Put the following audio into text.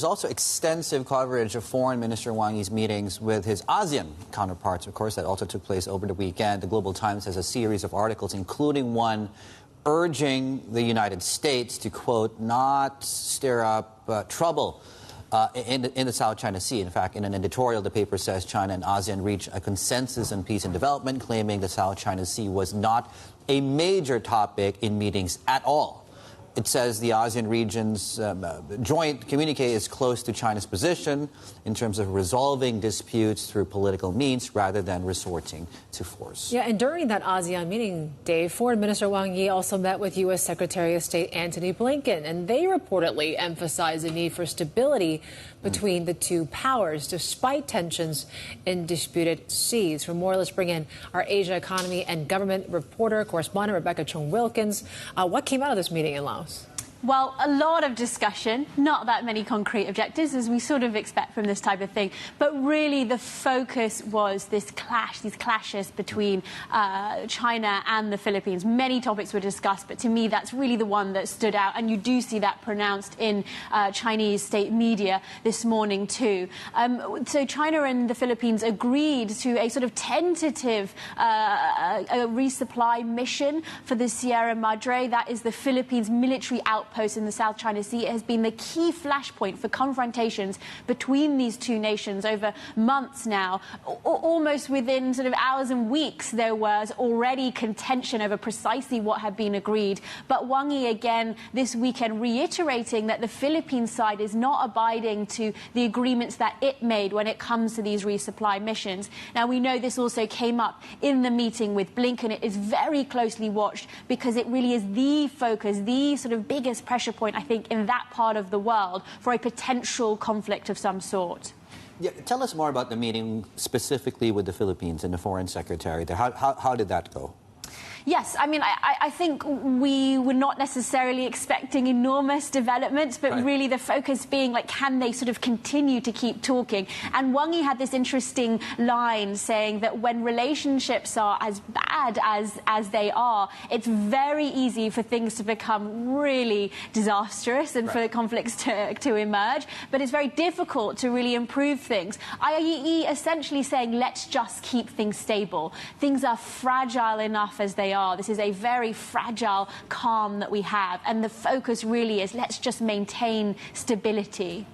There's also extensive coverage of Foreign Minister Wang Yi's meetings with his ASEAN counterparts, of course, that also took place over the weekend. The Global Times has a series of articles, including one urging the United States to, quote, not stir up trouble in the South China Sea. In fact, in an editorial, the paper says China and ASEAN reached a consensus on peace and development, claiming the South China Sea was not a major topic in meetings at all. It says the ASEAN region's joint communique is close to China's position in terms of resolving disputes through political means rather than resorting to force. Yeah, and during that ASEAN meeting, Dave, Foreign Minister Wang Yi also met with U.S. Secretary of State Antony Blinken, and they reportedly emphasized the need for stability between the two powers, despite tensions in disputed seas. For more, let's bring in our Asia economy and government reporter, correspondent Choong Wilkins. What came out of this meeting in Laos? Well, a lot of discussion, not that many concrete objectives, as we sort of expect from this type of thing. But really, the focus was this clash, these clashes between China and the Philippines. Many topics were discussed, but to me, that's really the one that stood out. And you do see that pronounced in Chinese state media this morning, too. So China and the Philippines agreed to a sort of tentative a resupply mission for the Sierra Madre. That is the Philippines' military outpost in the South China Sea. It has been the key flashpoint for confrontations between these two nations over months now. Almost within sort of hours and weeks, there was already contention over precisely what had been agreed. But Wang Yi again this weekend reiterating that the Philippine side is not abiding to the agreements that it made when it comes to these resupply missions. Now, we know this also came up in the meeting with Blinken. It is very closely watched because it really is the focus, the sort of biggest pressure point, I think, in that part of the world for a potential conflict of some sort. Yeah, tell us more about the meeting specifically with the Philippines and the Foreign Secretary there. How did that go? Yes, I mean, I think we were not necessarily expecting enormous developments, but really the focus being, like, can they sort of continue to keep talking? And Wang Yi had this interesting line saying that when relationships are as bad as they are, it's very easy for things to become really disastrous and for conflicts to emerge, but it's very difficult to really improve things. i.e. essentially saying, let's just keep things stable. Things are fragile enough as they are. This is a very fragile calm that we have, and the focus really is let's just maintain stability.